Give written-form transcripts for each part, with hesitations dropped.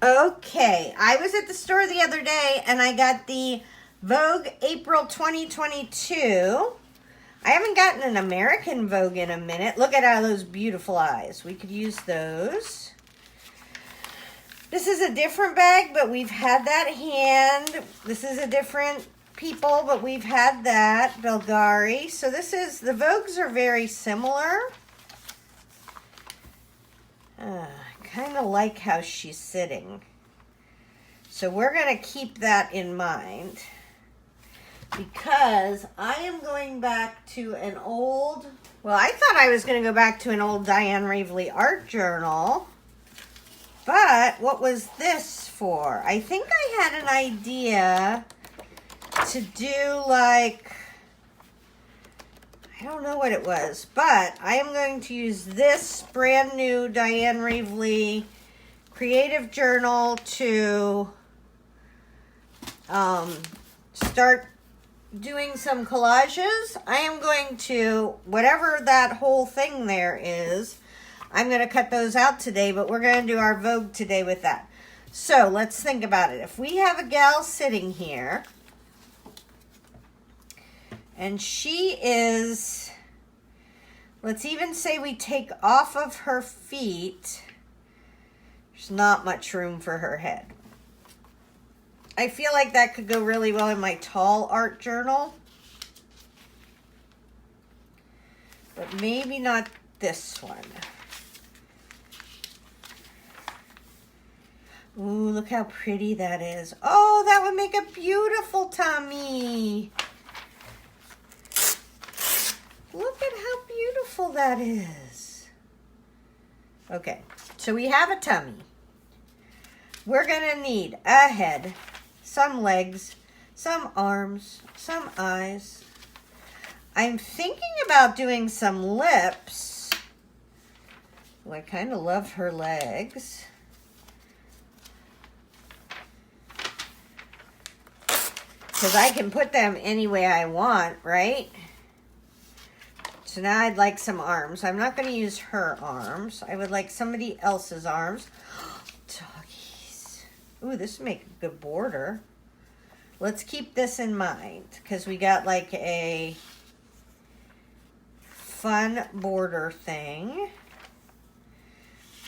Okay, I was at the store the other day and I got the Vogue April 2022. I haven't gotten an American Vogue in a minute. Look at all those beautiful eyes. We could use those. This is a different bag, but we've had that hand. This is a different people, but we've had that. Bulgari. So this is, the Vogues are very similar. Kind of like how she's sitting. So we're going to keep that in mind because I am going back to an old, well, I thought I was going to go back to an old Diane Ravely art journal, but what was this for? I think I had an idea to do like, I don't know what it was, but I am going to use this brand new Diane Ravely creative journal to start doing some collages. I am going to, whatever that whole thing there is, I'm going to cut those out today, but we're going to do our Vogue today with that. So let's think about it. If we have a gal sitting here, and she is, let's even say we take off of her feet. There's not much room for her head. I feel like that could go really well in my tall art journal. But maybe not this one. Ooh, look how pretty that is. Oh, that would make a beautiful tummy. Look at how beautiful that is. Okay, so we have a tummy. We're going to need a head, some legs, some arms, some eyes. I'm thinking about doing some lips. Well, I kind of love her legs. Because I can put them any way I want, right? So now I'd like some arms. I'm not going to use her arms. I would like somebody else's arms. Doggies. Ooh, this would make a good border. Let's keep this in mind because we got like a fun border thing.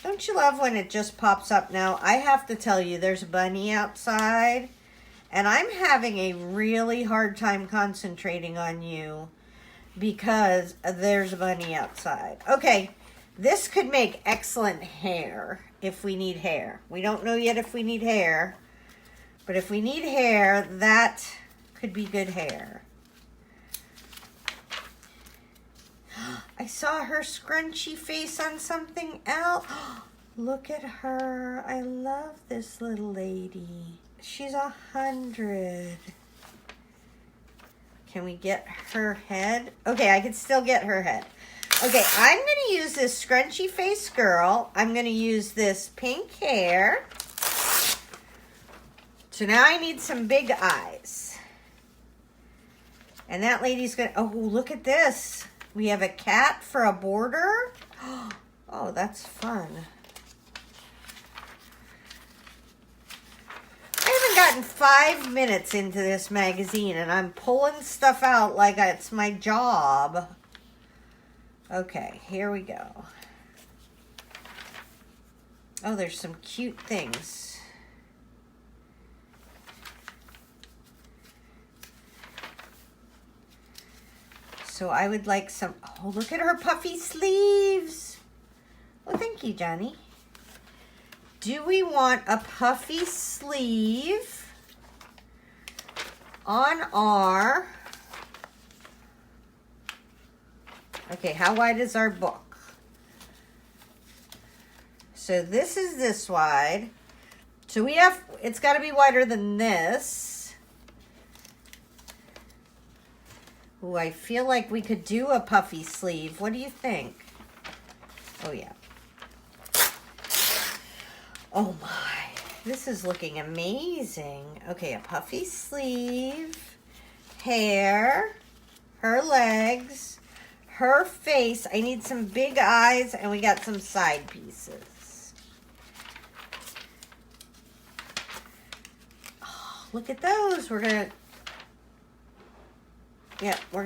Don't you love when it just pops up now? I have to tell you, there's a bunny outside and I'm having a really hard time concentrating on you because there's a bunny outside. Okay, this could make excellent hair if we need hair. We don't know yet if we need hair, but if we need hair, that could be good hair. I saw her scrunchy face on something else. Look at her. I love this little lady. She's 100. Can we get her head? Okay, I can still get her head. Okay, I'm going to use this scrunchy face girl. I'm going to use this pink hair. So now I need some big eyes. And that lady's going to, oh, look at this. We have a cat for a border. Oh, that's fun. I haven't gotten 5 minutes into this magazine and I'm pulling stuff out like it's my job. Okay, here we go. Oh, there's some cute things. So I would like some, oh, look at her puffy sleeves. Oh, thank you, Johnny. Do we want a puffy sleeve on our, okay, how wide is our book? So this is this wide. So we have, it's got to be wider than this. Ooh, I feel like we could do a puffy sleeve. What do you think? Oh, yeah. Oh my, this is looking amazing. Okay, a puffy sleeve, hair, her legs, her face. I need some big eyes and we got some side pieces. look at those. We're gonna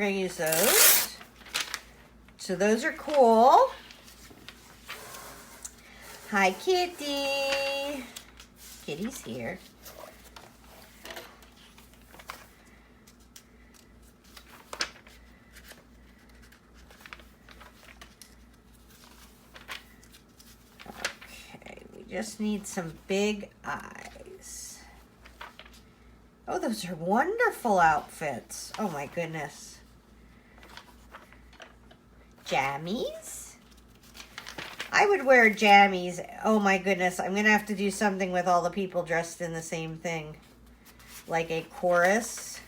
use those. So those are cool. Hi, Kitty. Kitty's here. Okay, we just need some big eyes. Oh, those are wonderful outfits. Oh my goodness. Jammies? I would wear jammies. Oh my goodness, I'm gonna have to do something with all the people dressed in the same thing. Like a chorus.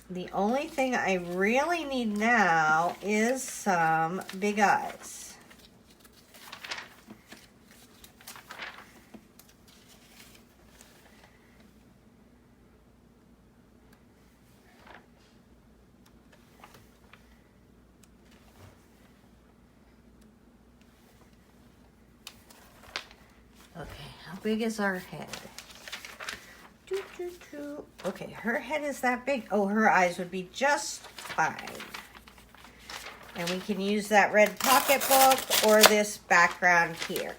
The only thing I really need now is some big eyes. Okay, how big is our head? Okay, her head is that big. Oh, her eyes would be just fine. And we can use that red pocketbook or this background here.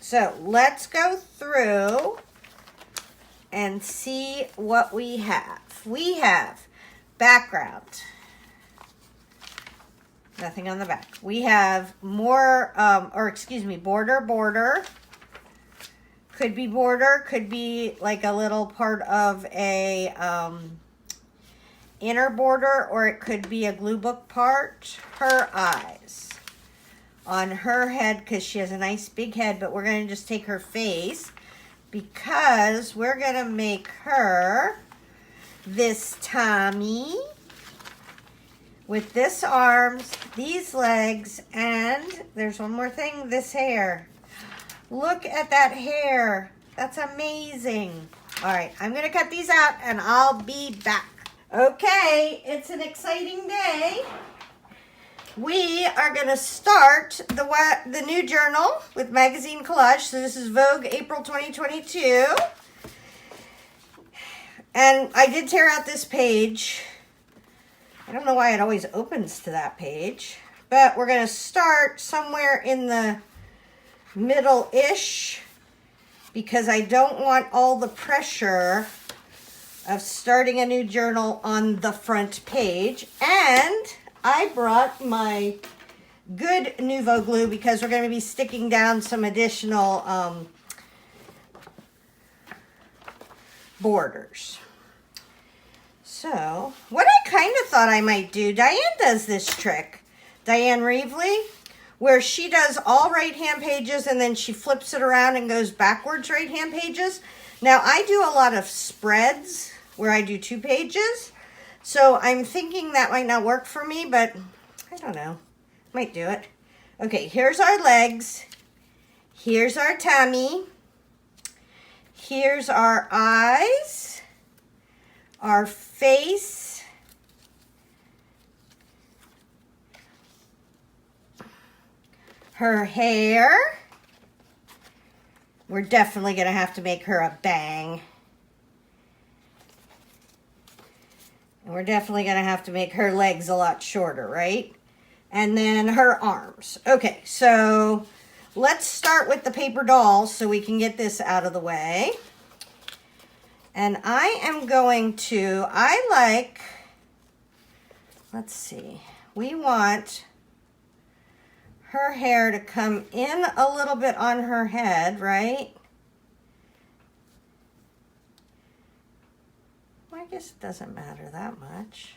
So let's go through and see what we have. We have background. Nothing on the back. We have more, border. Could be border, could be like a little part of a inner border, or it could be a glue book part. Her eyes on her head, because she has a nice big head, but we're going to just take her face because we're going to make her this tummy with this arms, these legs, and there's one more thing, this hair. Look at that hair. That's amazing. All right, I'm going to cut these out and I'll be back. Okay, it's an exciting day. We are going to start the new journal with magazine collage. So this is Vogue April 2022. And I did tear out this page. I don't know why it always opens to that page. But we're going to start somewhere in the middle-ish because I don't want all the pressure of starting a new journal on the front page. And I brought my good Nouveau glue because we're going to be sticking down some additional borders. So what I kind of thought I might do, Diane does this trick, Diane Reevely, where she does all right-hand pages and then she flips it around and goes backwards right-hand pages. Now, I do a lot of spreads where I do 2 pages. So I'm thinking that might not work for me, but I don't know. Might do it. Okay, here's our legs. Here's our tummy. Here's our eyes. Our face. Her hair. We're definitely going to have to make her a bang. And we're definitely going to have to make her legs a lot shorter, right? And then her arms. Okay, so let's start with the paper doll so we can get this out of the way. And I am going to, let's see, we want her hair to come in a little bit on her head, right? Well, I guess it doesn't matter that much.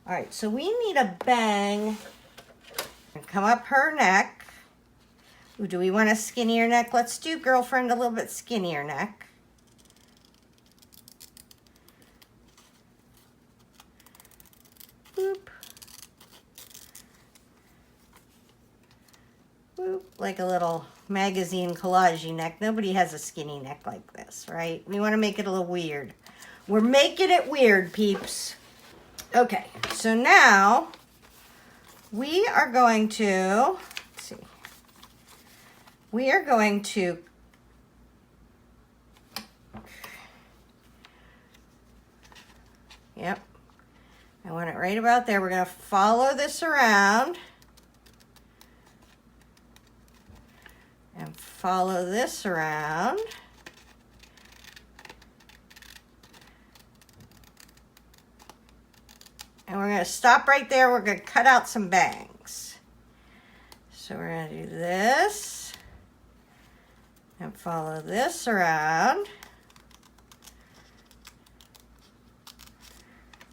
All right, so we need a bang. Come up her neck. Ooh, do we want a skinnier neck? Let's do girlfriend a little bit skinnier neck. Boop. Like a little magazine collage neck. Nobody has a skinny neck like this, right? We want to make it a little weird. We're making it weird, peeps. Okay, so now we are going to, let's see, we are going to Yep. I want it right about there. We're going to follow this around. And follow this around. And we're going to stop right there. We're going to cut out some bangs. So we're going to do this. And follow this around.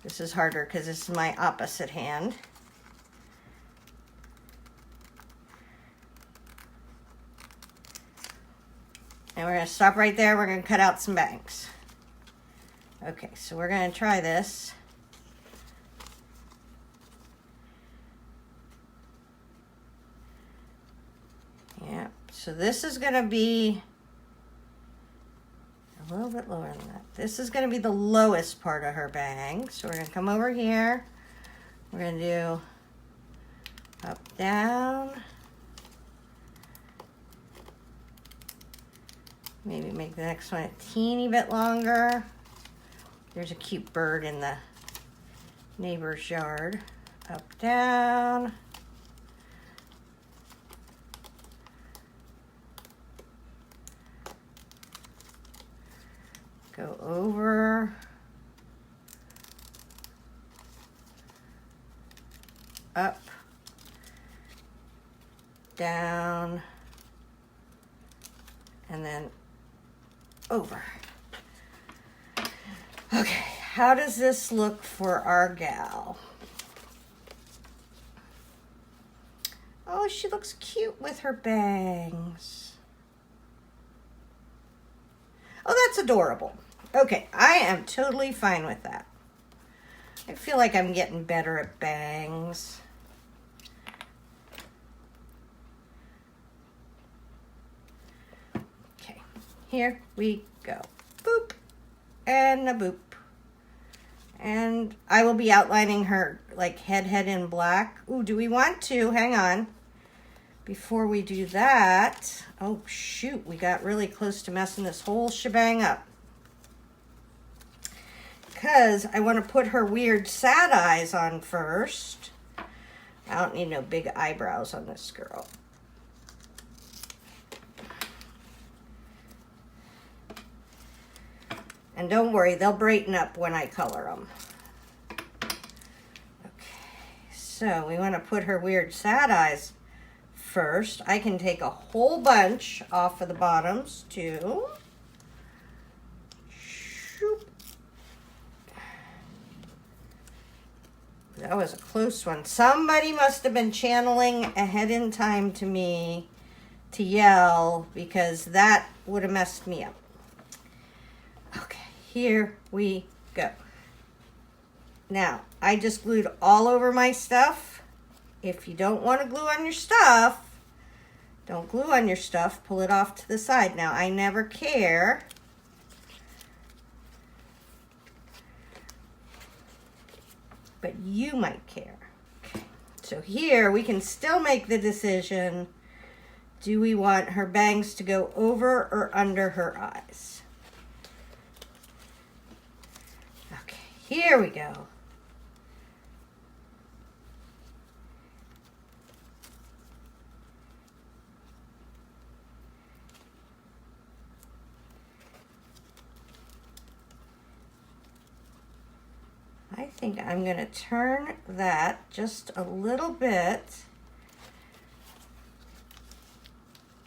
This is harder because this is my opposite hand. And we're going to stop right there. We're going to cut out some bangs. Okay, so we're going to try this. Yeah, so this is going to be a little bit lower than that. This is going to be the lowest part of her bang. So we're going to come over here. We're going to do up, down. Maybe make the next one a teeny bit longer. There's a cute bird in the neighbor's yard. Up, down. Go over. Up. Down. And then over. Okay, how does this look for our gal? Oh, she looks cute with her bangs. Oh, that's adorable. Okay, I am totally fine with that. I feel like I'm getting better at bangs. Okay, here we go. Boop, and a boop. And I will be outlining her like head in black. Ooh, do we want to? Hang on. Before we do that, oh shoot, we got really close to messing this whole shebang up. Because I want to put her weird sad eyes on first. I don't need no big eyebrows on this girl. And don't worry, they'll brighten up when I color them. Okay, so we want to put her weird sad eyes first. I can take a whole bunch off of the bottoms too. Shoop. That was a close one. Somebody must have been channeling ahead in time to me to yell, because that would have messed me up. Okay, here we go. Now, I just glued all over my stuff. If you don't want to glue on your stuff, don't glue on your stuff. Pull it off to the side. Now, I never care. But you might care. Okay. So here we can still make the decision. Do we want her bangs to go over or under her eyes? Okay, here we go. I think I'm going to turn that just a little bit,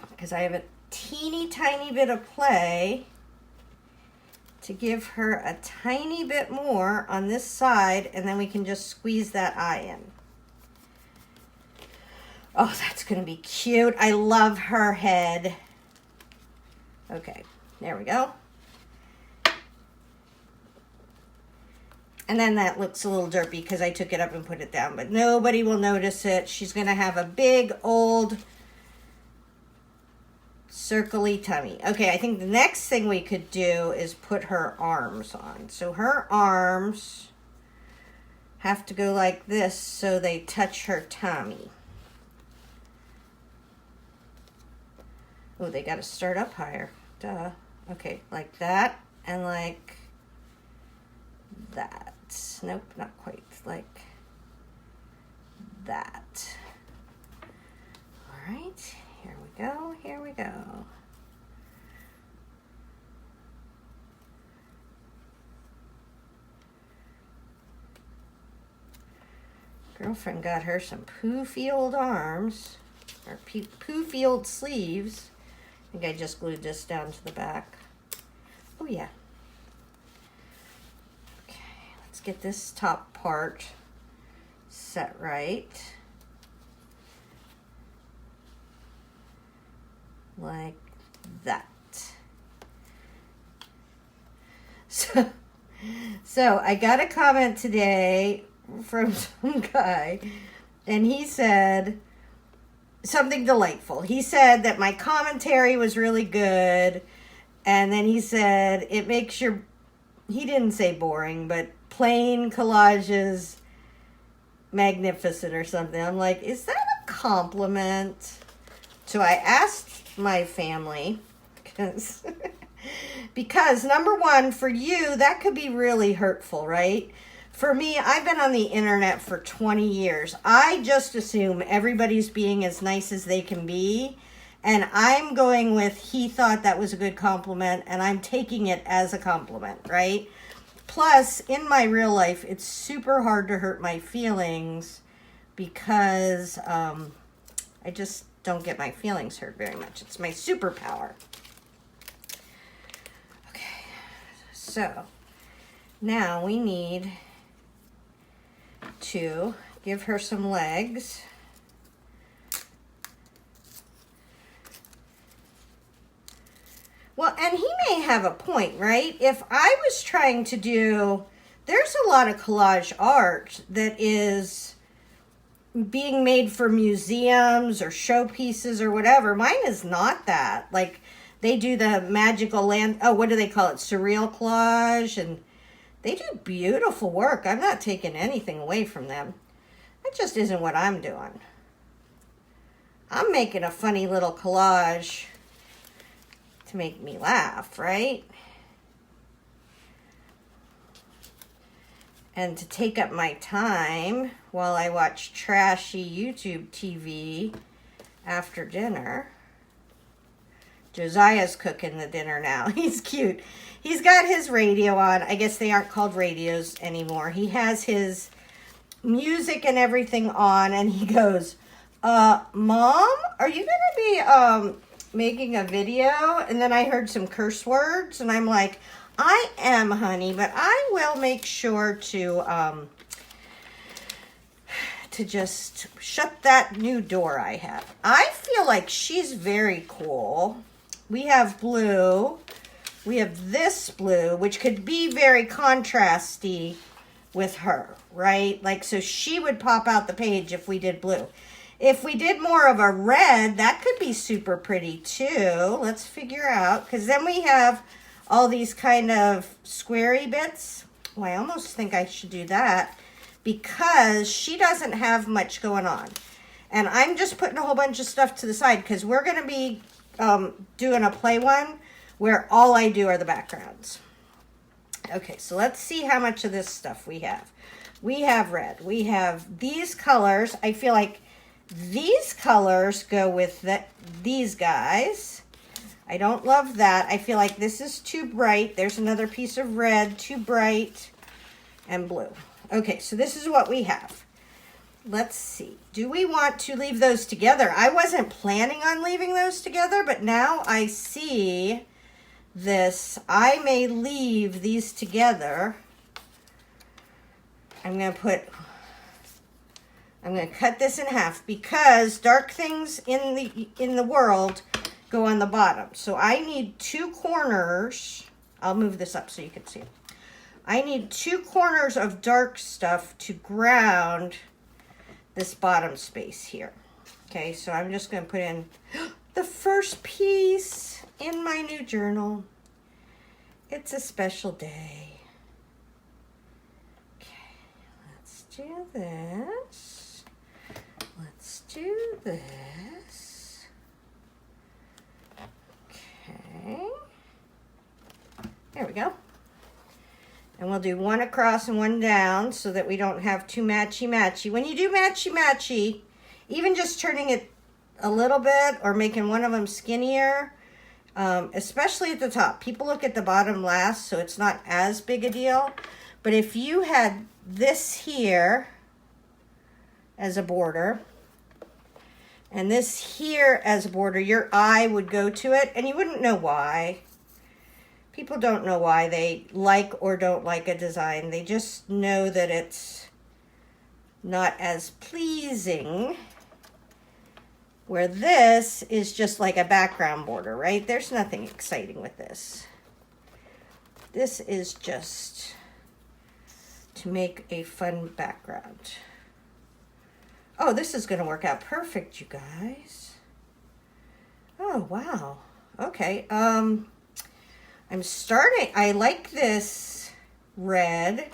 because I have a teeny tiny bit of play to give her a tiny bit more on this side, and then we can just squeeze that eye in. Oh, that's going to be cute. I love her head. Okay, there we go. And then that looks a little derpy because I took it up and put it down, but nobody will notice it. She's going to have a big old circle-y tummy. Okay, I think the next thing we could do is put her arms on. So her arms have to go like this so they touch her tummy. Oh, they got to start up higher. Duh. Okay, like that and like that. Nope, not quite like that. All right, here we go, here we go. Girlfriend got her some poofy old arms, or poofy old sleeves. I think I just glued this down to the back. Oh yeah. Okay, let's get this top part set right. Like that. So I got a comment today from some guy, and he said something delightful. He said that my commentary was really good, and then he said it makes your, he didn't say boring, but plain collages magnificent or something. I'm like, is that a compliment? So I asked my family, because number one, for you, that could be really hurtful, right? For me, I've been on the internet for 20 years. I just assume everybody's being as nice as they can be. And I'm going with, he thought that was a good compliment, and I'm taking it as a compliment, right? Plus, in my real life, it's super hard to hurt my feelings because I just don't get my feelings hurt very much. It's my superpower. Okay, so now we need to give her some legs. Well, and he may have a point, right? If I was trying to do, there's a lot of collage art that is being made for museums or showpieces or whatever. Mine is not that. Like, they do the magical land, oh, what do they call it? Surreal collage, and they do beautiful work. I'm not taking anything away from them. That just isn't what I'm doing. I'm making a funny little collage to make me laugh, right? And to take up my time while I watch trashy YouTube TV after dinner. Josiah's cooking the dinner now. He's cute. He's got his radio on. I guess they aren't called radios anymore. He has his music and everything on, and he goes, Mom, are you going to be making a video? And then I heard some curse words, and I'm like, I am, honey, but I will make sure to just shut that new door I have. I feel like she's very cool. We have blue. We have this blue, which could be very contrasty with her, right? Like, so she would pop out the page if we did blue. If we did more of a red, that could be super pretty too. Let's figure out, because then we have all these kind of squarey bits. Oh, I almost think I should do that because she doesn't have much going on. And I'm just putting a whole bunch of stuff to the side because we're going to be doing a play one where all I do are the backgrounds. Okay, so let's see how much of this stuff we have. We have red. We have these colors. I feel like these colors go with these guys. I don't love that. I feel like this is too bright. There's another piece of red, too bright, and blue. Okay, so this is what we have. Let's see. Do we want to leave those together? I wasn't planning on leaving those together, but now I see this. I may leave these together. I'm going to cut this in half because dark things in the world go on the bottom. So I need two corners. I'll move this up so you can see it. I need two corners of dark stuff to ground this bottom space here. Okay, so I'm just going to put in the first piece in my new journal. It's a special day. Okay, let's do this. Let's do this. Okay. There we go. And we'll do one across and one down so that we don't have too matchy-matchy. When you do matchy-matchy, even just turning it a little bit or making one of them skinnier, especially at the top. People look at the bottom last, so it's not as big a deal. But if you had this here as a border, and this here as a border, your eye would go to it, and you wouldn't know why. People don't know why they like or don't like a design. They just know that it's not as pleasing. Where this is just like a background border, right? There's nothing exciting with this. This is just to make a fun background. Oh, this is going to work out perfect, you guys. Oh, wow. Okay. I like this red,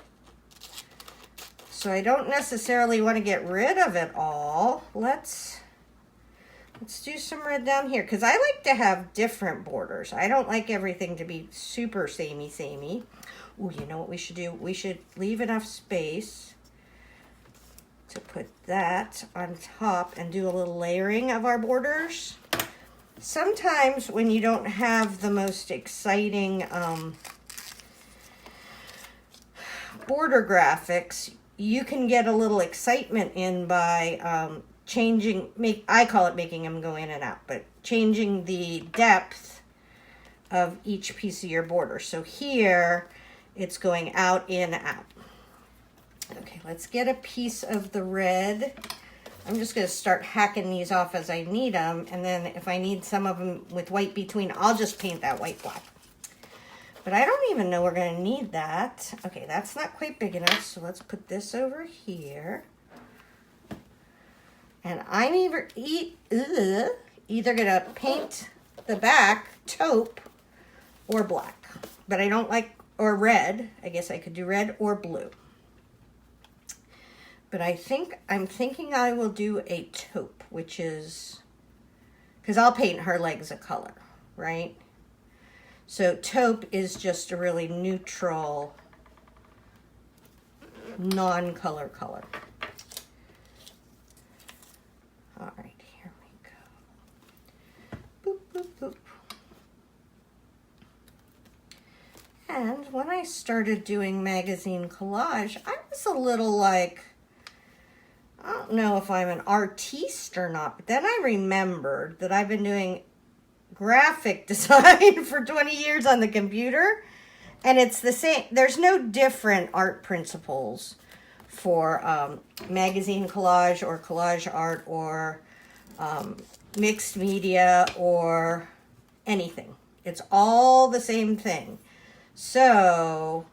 so I don't necessarily want to get rid of it all. Let's do some red down here, because I like to have different borders. I don't like everything to be super samey. Ooh, you know what we should do? We should leave enough space to put that on top and do a little layering of our borders. Sometimes when you don't have the most exciting border graphics, you can get a little excitement in by I call it making them go in and out, but changing the depth of each piece of your border. So here, it's going out, in, out. Okay, let's get a piece of the red. I'm just going to start hacking these off as I need them, and then if I need some of them with white between, I'll just paint that white black. But I don't even know we're going to need that. Okay, that's not quite big enough, so let's put this over here. And I'm either going to paint the back taupe or black. But I don't like, or red. I guess I could do red or blue. But I'm thinking I will do a taupe, which is, because I'll paint her legs a color, right? So taupe is just a really neutral, non-color color. All right, here we go. Boop, boop, boop. And when I started doing magazine collage, I was a little like, I don't know if I'm an artiste or not, but then I remembered that I've been doing graphic design for 20 years on the computer, and it's the same. There's no different art principles for magazine collage or collage art or mixed media or anything. It's all the same thing. So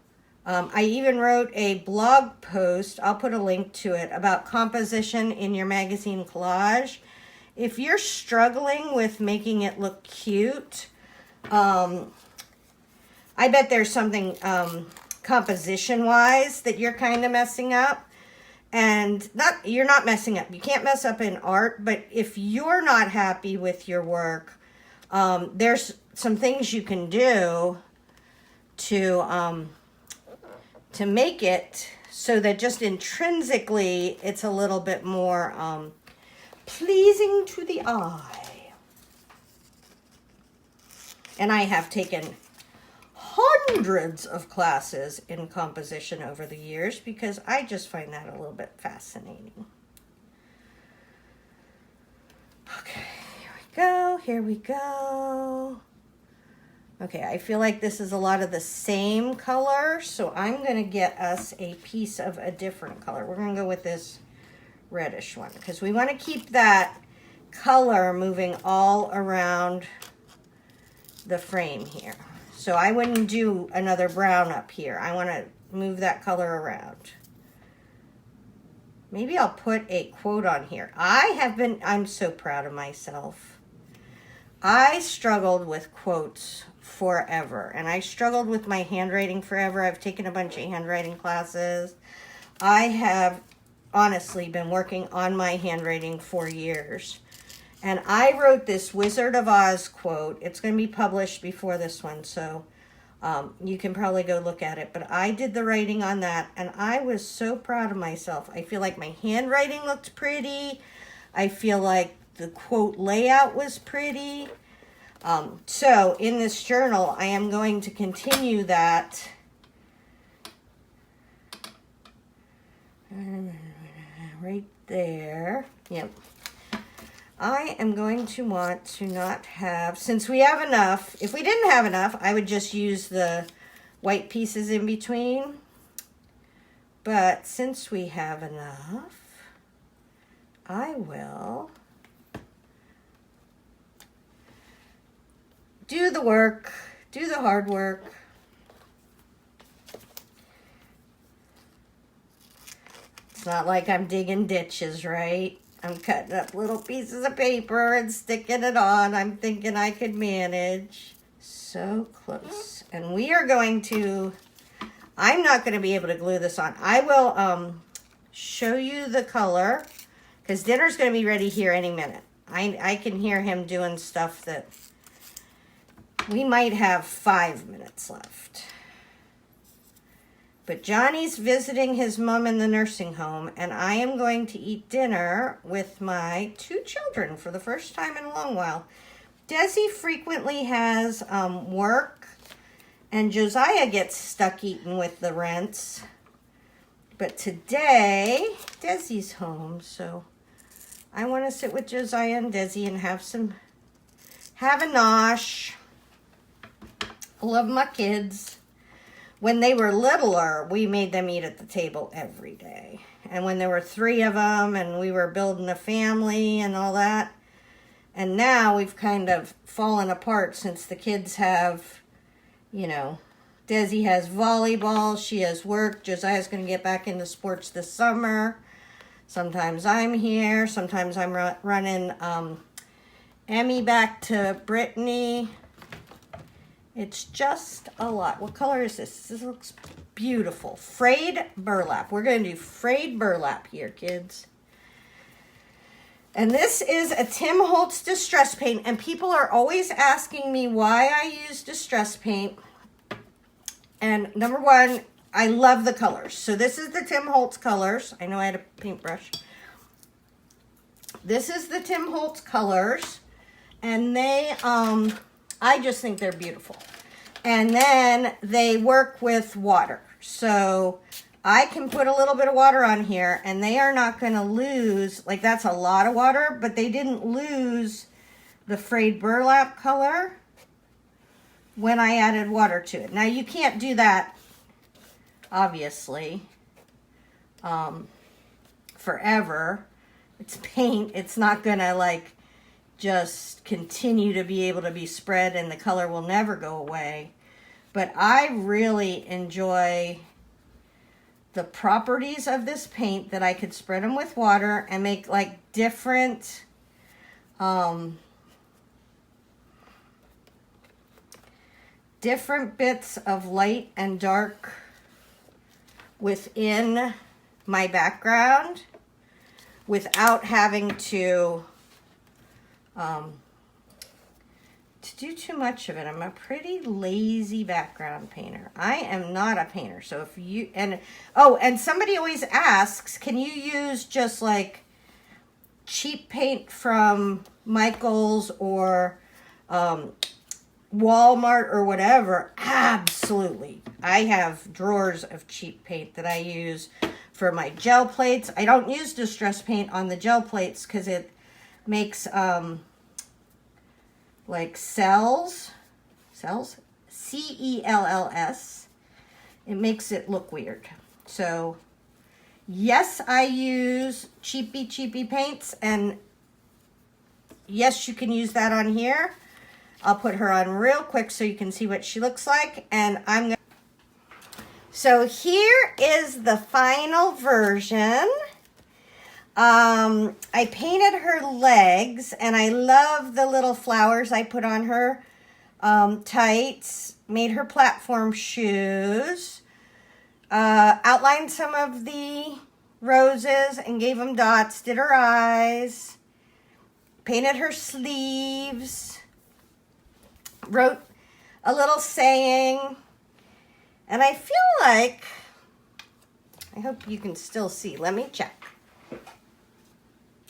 I even wrote a blog post, I'll put a link to it, about composition in your magazine collage. If you're struggling with making it look cute, I bet there's something composition-wise that you're kind of messing up. And you're not messing up. You can't mess up in art, but if you're not happy with your work, there's some things you can do to make it so that just intrinsically it's a little bit more pleasing to the eye. And I have taken hundreds of classes in composition over the years because I just find that a little bit fascinating. Okay, here we go. Okay, I feel like this is a lot of the same color, so I'm going to get us a piece of a different color. We're going to go with this reddish one because we want to keep that color moving all around the frame here. So I wouldn't do another brown up here. I want to move that color around. Maybe I'll put a quote on here. I'm so proud of myself. I struggled with quotes forever, and I struggled with my handwriting forever. I've taken a bunch of handwriting classes. I have honestly been working on my handwriting for years. And I wrote this Wizard of Oz quote. It's going to be published before this one, so You can probably go look at it, but I did the writing on that, and I was so proud of myself. I feel like my handwriting looked pretty. I feel like the quote layout was pretty. So in this journal, I am going to continue that. Right there. Yep. I am going to want to not have, since we have enough, if we didn't have enough, I would just use the white pieces in between. But since we have enough, I will do the work, do the hard work. It's not like I'm digging ditches, right? I'm cutting up little pieces of paper and sticking it on. I'm thinking I could manage. So close. And we are going to, I'm not going to be able to glue this on. I will show you the color because dinner's going to be ready here any minute. I can hear him doing stuff that we might have 5 minutes left. But Johnny's visiting his mom in the nursing home, and I am going to eat dinner with my 2 children for the first time in a long while. Desi frequently has work, and Josiah gets stuck eating with the rents. But today, Desi's home, so I want to sit with Josiah and Desi and have a nosh. I love my kids. When they were littler, we made them eat at the table every day. And when there were 3 of them and we were building a family and all that. And now we've kind of fallen apart since the kids have, you know, Desi has volleyball, she has work. Josiah's going to get back into sports this summer. Sometimes I'm here. Sometimes I'm running Emmy back to Brittany. It's just a lot. What color is this? This looks beautiful. Frayed burlap. We're going to do frayed burlap here, kids. And this is a Tim Holtz distress paint. And people are always asking me why I use distress paint. And number one, I love the colors. So this is the Tim Holtz colors. I know I had a paintbrush. This is the Tim Holtz colors. And they, I just think they're beautiful. And then they work with water. So I can put a little bit of water on here and they are not going to lose, like that's a lot of water, but they didn't lose the frayed burlap color when I added water to it. Now you can't do that, obviously, forever. It's paint. It's not going to like just continue to be able to be spread and the color will never go away. But I really enjoy the properties of this paint that I could spread them with water and make like different different bits of light and dark within my background without having to do too much of it. I'm a pretty lazy background painter. I am not a painter. So if you, and somebody always asks, can you use just like cheap paint from Michael's or Walmart or whatever? Absolutely. I have drawers of cheap paint that I use for my gel plates. I don't use distress paint on the gel plates because it makes like cells, C-E-L-L-S. It makes it look weird. So yes, I use cheapy paints, and yes, you can use that on here. I'll put her on real quick so you can see what she looks like, and I'm gonna. So here is the final version. I painted her legs, and I love the little flowers I put on her tights, made her platform shoes, outlined some of the roses and gave them dots, did her eyes, painted her sleeves, wrote a little saying And I feel like, I hope you can still see. Let me check.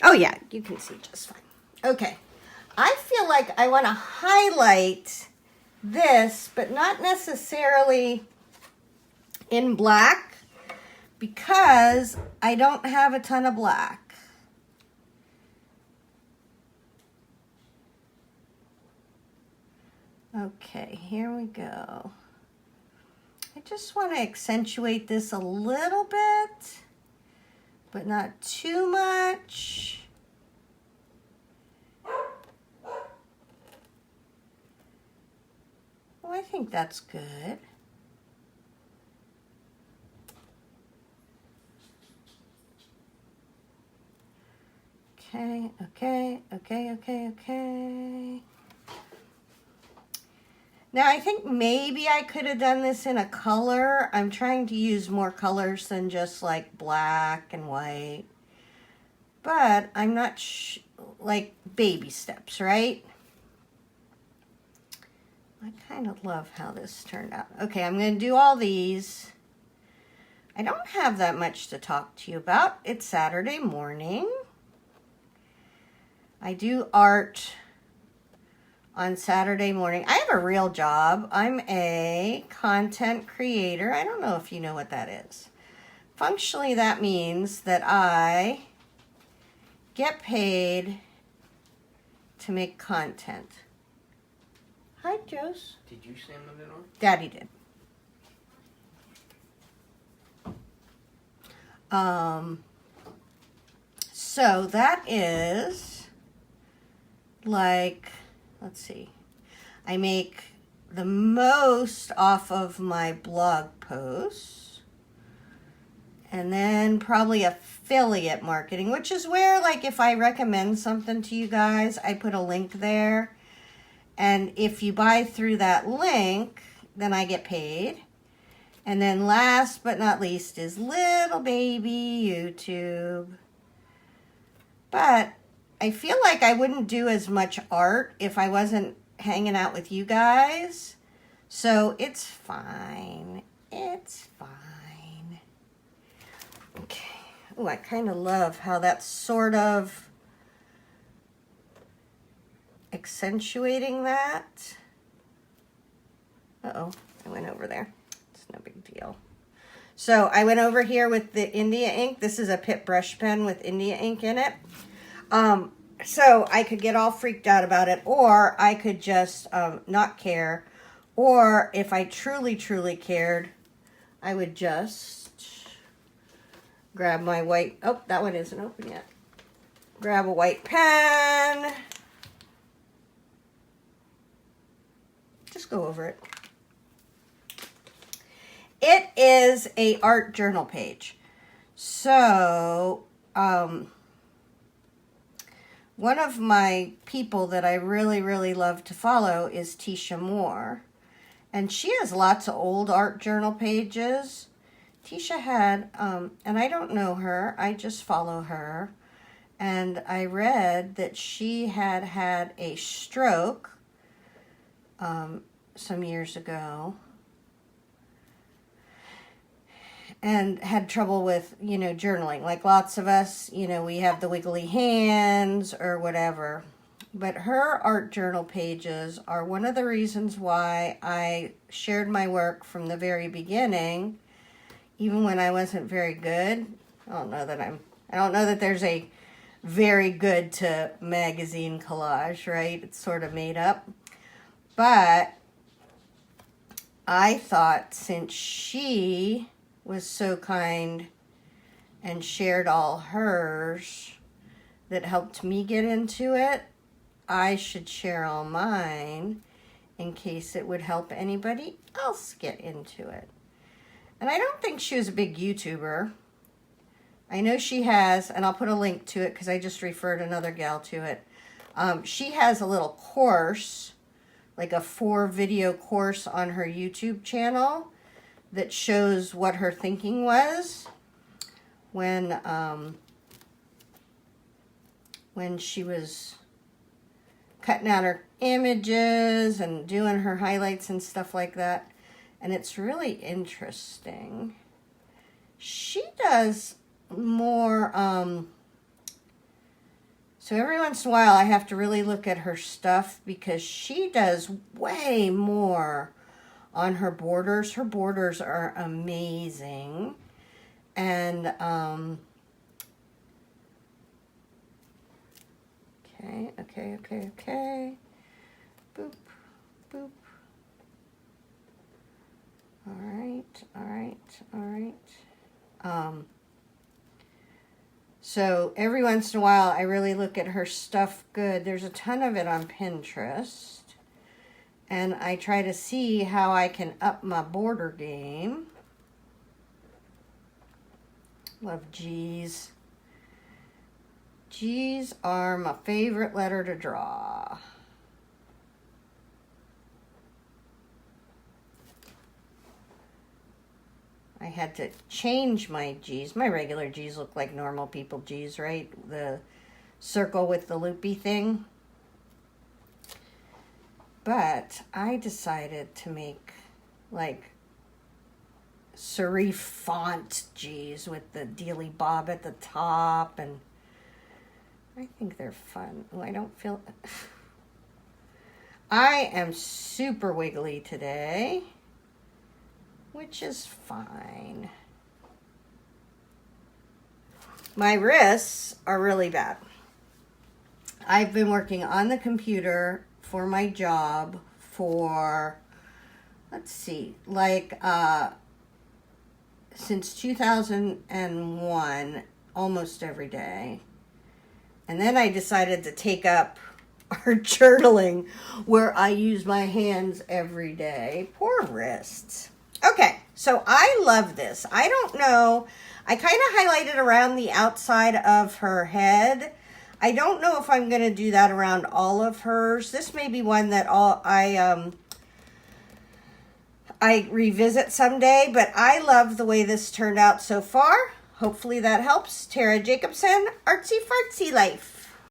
Oh yeah, you can see just fine. Okay. I feel like I want to highlight this, but not necessarily in black because I don't have a ton of black. Okay, here we go. I just want to accentuate this a little bit, but not too much. Oh, I think that's good. Okay. Now, I think maybe I could have done this in a color. I'm trying to use more colors than just like black and white. But I'm not like baby steps, right? I kind of love how this turned out. Okay, I'm going to do all these. I don't have that much to talk to you about. It's Saturday morning. I do art on Saturday morning. I have a real job. I'm a content creator. I don't know if you know what that is. Functionally, that means that I get paid to make content. Hi, Jose. Did you slam the door? Daddy did. So that is like, let's see, I make the most off of my blog posts, and then probably affiliate marketing, which is where, like, if I recommend something to you guys, I put a link there, and if you buy through that link, then I get paid. And then last but not least is little baby YouTube. But I feel like I wouldn't do as much art if I wasn't hanging out with you guys. So it's fine. It's fine. Okay. Oh, I kind of love how that's sort of accentuating that. Uh-oh, I went over there. It's no big deal. So I went over here with the India ink. This is a Pitt brush pen with India ink in it. So I could get all freaked out about it, or I could just not care. Or if I truly cared, I would just grab my white, oh, that one isn't open yet. Grab a white pen. Just go over it. It is a art journal page. So, one of my people that I really love to follow is Tisha Moore. And she has lots of old art journal pages. Tisha had, and I don't know her, I just follow her. And I read that she had had a stroke some years ago. And had trouble with, journaling. Like lots of us, we have the wiggly hands or whatever. But her art journal pages are one of the reasons why I shared my work from the very beginning, even when I wasn't very good. I don't know that there's a very good to magazine collage, right? It's sort of made up. But I thought since she was so kind and shared all hers that helped me get into it, I should share all mine in case it would help anybody else get into it. And I don't think she was a big YouTuber. I know she has, and I'll put a link to it because I just referred another gal to it. She has a little course, like a 4-video course on her YouTube channel that shows what her thinking was when she was cutting out her images and doing her highlights and stuff like that. And it's really interesting. She does more, so every once in a while I have to really look at her stuff because she does way more on her borders. Her borders are amazing. And, okay. Boop, boop. All right. So every once in a while, I really look at her stuff good. There's a ton of it on Pinterest. And I try to see how I can up my border game. Love G's. G's are my favorite letter to draw. I had to change my G's. My regular G's look like normal people G's, right? The circle with the loopy thing. But I decided to make like serif font G's with the dealy bob at the top, and I think they're fun. Oh, I don't feel... I am super wiggly today, which is fine. My wrists are really bad. I've been working on the computer for my job for, let's see, like since 2001, almost every day. And then I decided to take up our journaling where I use my hands every day. Poor wrists. Okay, so I love this. I don't know. I kind of highlighted around the outside of her head. I don't know if I'm going to do that around all of hers. This may be one that I revisit someday, but I love the way this turned out so far. Hopefully that helps. Tara Jacobson, Artsy Fartsy Life.